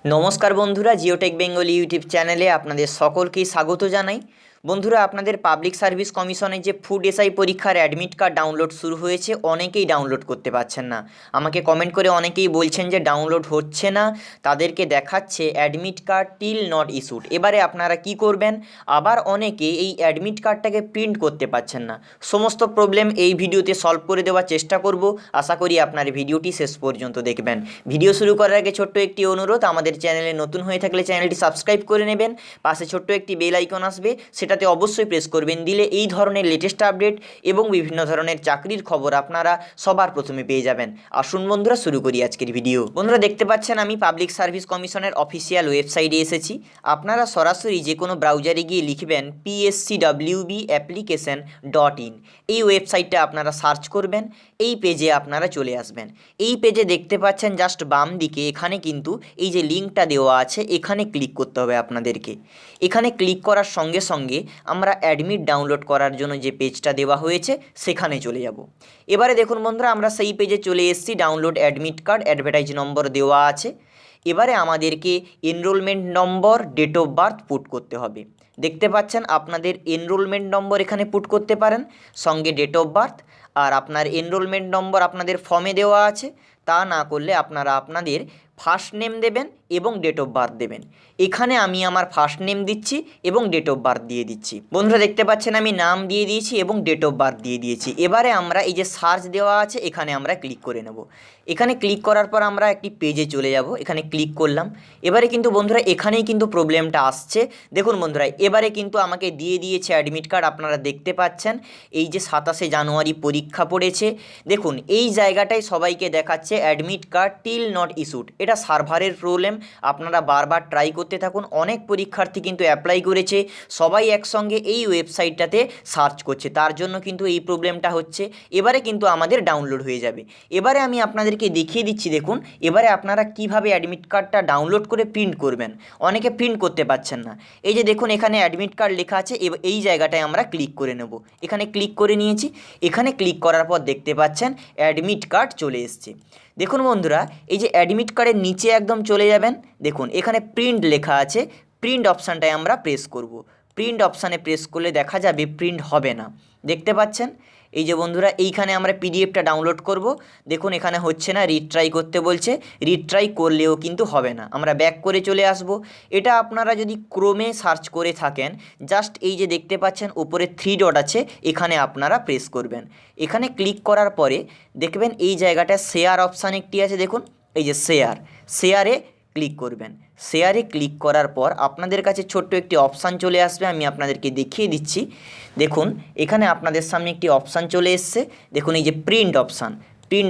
নমস্কার বন্ধুরা, Geotech Bengali YouTube চ্যানেলে আপনাদের সকলকেই স্বাগত জানাই। বন্ধুরা, আপনাদের পাবলিক সার্ভিস কমিশনের যে ফুড এসআই পরীক্ষার অ্যাডমিট কার্ড ডাউনলোড শুরু হয়েছে, অনেকেই ডাউনলোড করতে পারছেন না। আমাকে কমেন্ট করে অনেকেই বলছেন যে ডাউনলোড হচ্ছে না, তাদেরকে দেখাচ্ছে admit card till not issued. এবারে আপনারা কি করবেন? আবার অনেকে এই অ্যাডমিট কার্ডটাকে প্রিন্ট করতে পারছেন না। সমস্ত প্রবলেম এই ভিডিওতে সলভ করে দেওয়ার চেষ্টা করব। আশা করি আপনার ভিডিওটি শেষ পর্যন্ত দেখবেন। ভিডিও শুরু করার আগে ছোট্ট একটি অনুরোধ, আমাদের চ্যানেলে নতুন হয়ে থাকলে চ্যানেলটি সাবস্ক্রাইব করে নেবেন। পাশে ছোট্ট একটি বেল আইকন আসবে, সেটাতে অবশ্যই প্রেস করবেন। দিলে এই ধরনের লেটেস্ট আপডেট এবং বিভিন্ন ধরনের চাকরির খবর আপনারা সবার প্রথমে পেয়ে যাবেন। আসুন বন্ধুরা, শুরু করি আজকের ভিডিও। বন্ধুরা, দেখতে পাচ্ছেন আমি পাবলিক সার্ভিস কমিশনের অফিসিয়াল ওয়েবসাইটে এসেছি। আপনারা সরাসরি যে কোনো ব্রাউজারে গিয়ে লিখবেন pscwbapplication.in। এই ওয়েবসাইটটা আপনারা সার্চ করবেন, এই পেজে আপনারা চলে আসবেন। এই পেজে দেখতে পাচ্ছেন জাস্ট বাম দিকে এখানে কিন্তু এই যে লিঙ্কটা দেওয়া আছে, এখানে ক্লিক করতে হবে আপনাদেরকে। এখানে ক্লিক করার সঙ্গে সঙ্গে আমরা অ্যাডমিট ডাউনলোড করার জন্য যে পেজটা দেওয়া হয়েছে সেখানে চলে যাব। এবারে দেখুন বন্ধুরা, আমরা সেই পেজে চলে এসেছি। Download admit card, advertise number দেওয়া আছে। এবারে আমাদেরকে enrolment number, date of birth put করতে হবে। দেখতে পাচ্ছেন আপনাদের এনরোলমেন্ট নম্বর এখানে পুট করতে পারেন, সঙ্গে ডেট অফ বার্থ। আর আপনার এনরোলমেন্ট নম্বর আপনাদের ফর্মে দেওয়া আছে। তা না করলে আপনারা আপনাদের ফার্স্ট নেম দেবেন এবং ডেট অফ বার্থ দেবেন। এখানে আমি আমার ফার্স্ট নেম দিচ্ছি এবং ডেট অফ বার্থ দিয়ে দিচ্ছি। বন্ধুরা, দেখতে পাচ্ছেন আমি নাম দিয়ে দিয়েছি এবং ডেট অফ বার্থ দিয়ে দিয়েছি। এবারে আমরা এই যে সার্চ দেওয়া আছে এখানে আমরা ক্লিক করে নেব। এখানে ক্লিক করার পর আমরা একটি পেজে চলে যাব। এখানে ক্লিক করলাম। এবারে কিন্তু বন্ধুরা এখানেই কিন্তু প্রবলেমটা আসছে। দেখুন বন্ধুরা, এবারে কিন্তু আমাকে দিয়ে দিয়েছে অ্যাডমিট কার্ড। আপনারা দেখতে পাচ্ছেন এই যে 27শে জানুয়ারি পরীক্ষা পড়েছে। দেখুন এই জায়গাটায় সবাইকে দেখাচ্ছে admit card till not issued. এটা সার্ভারের প্রবলেম, আপনারা বারবার ট্রাই করতে থাকুন। অনেক পরীক্ষার্থী কিন্তু অ্যাপ্লাই করেছে, সবাই একসঙ্গে এই ওয়েবসাইটটাতে সার্চ করছে, তার জন্য কিন্তু এই প্রবলেমটা হচ্ছে। এবারে কিন্তু আমাদের ডাউনলোড হয়ে যাবে। এবারে আমি আপনাদেরকে দেখিয়ে দিচ্ছি। দেখুন এবারে আপনারা কিভাবে অ্যাডমিট কার্ডটা ডাউনলোড করে প্রিন্ট করবেন। অনেকে প্রিন্ট করতে পারছেন না। এই যে দেখুন এখানে অ্যাডমিট কার্ড লেখা আছে, এই জায়গাটায় আমরা ক্লিক করে নেব। এখানে ক্লিক করে নিয়েছি। এখানে ক্লিক করার পর দেখতে পাচ্ছেন অ্যাডমিট কার্ড চলে এসছে। দেখুন বন্ধুরা, এই যে অ্যাডমিট কার্ডের নিচে একদম চলে যাবেন। দেখুন এখানে প্রিন্ট লেখা আছে, প্রিন্ট অপশানটায় আমরা প্রেস করব। প্রিন্ট অপশানে প্রেস করলে দেখা যাবে প্রিন্ট হবে না। দেখতে পাচ্ছেন এই যে বন্ধুরা, এইখানে আমরা পিডিএফটা ডাউনলোড করব। দেখুন এখানে হচ্ছে না, রিট্রাই করতে বলছে। রিট্রাই করলেও কিন্তু হবে না। আমরা ব্যাক করে চলে আসব। এটা আপনারা যদি ক্রোমে সার্চ করে থাকেন, জাস্ট এই যে দেখতে পাচ্ছেন উপরে 3 ডট আছে, এখানে আপনারা প্রেস করবেন। এখানে ক্লিক করার পরে দেখবেন এই জায়গাটায় শেয়ার অপশান একটি আছে। দেখুন এই যে শেয়ারে ক্লিক করবেন। শেয়ারে ক্লিক করার পর আপনাদের কাছে ছোট্ট একটি অপশান চলে আসবে, আমি আপনাদেরকে দেখিয়ে দিচ্ছি। দেখুন এখানে আপনাদের সামনে একটি অপশান চলে এসছে। দেখুন এই যে প্রিন্ট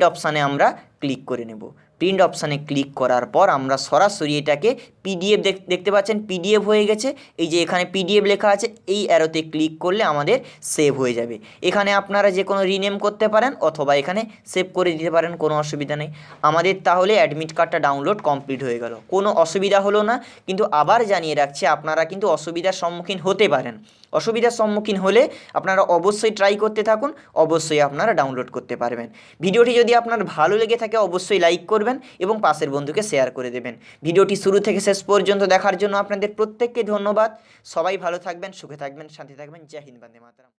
অপশানে আমরা ক্লিক করে নেব। প্রিন্ট অপশানে ক্লিক করার পর আমরা সরাসরি এটাকে পিডিএফ দেখতে পাচ্ছেন পিডিএফ হয়ে গেছে। এই যে এখানে পিডিএফ লেখা আছে, এই অ্যারোতে ক্লিক করলে আমাদের সেভ হয়ে যাবে। এখানে আপনারা যে কোনো রিনেম করতে পারেন অথবা এখানে সেভ করে দিতে পারেন, কোনো অসুবিধা নেই। আমাদের তাহলে অ্যাডমিট কার্ডটা ডাউনলোড কমপ্লিট হয়ে গেল, কোনো অসুবিধা হলো না। কিন্তু আবার জানিয়ে রাখছি, আপনারা কিন্তু অসুবিধার সম্মুখীন হতে পারেন। অসুবিধার সম্মুখীন হলে আপনারা অবশ্যই ট্রাই করতে থাকুন, অবশ্যই আপনারা ডাউনলোড করতে পারবেন। ভিডিওটি যদি আপনার ভালো লেগে থাকে অবশ্যই লাইক করবেন এবং পাশের বন্ধুকে শেয়ার করে দেবেন। ভিডিওটি শুরু থেকে শেষ পর্যন্ত দেখার জন্য আপনাদের প্রত্যেককে ধন্যবাদ। সবাই ভালো থাকবেন, সুখে থাকবেন, শান্তি থাকবেন। জয় হিন্দ, বন্দে মাতরম।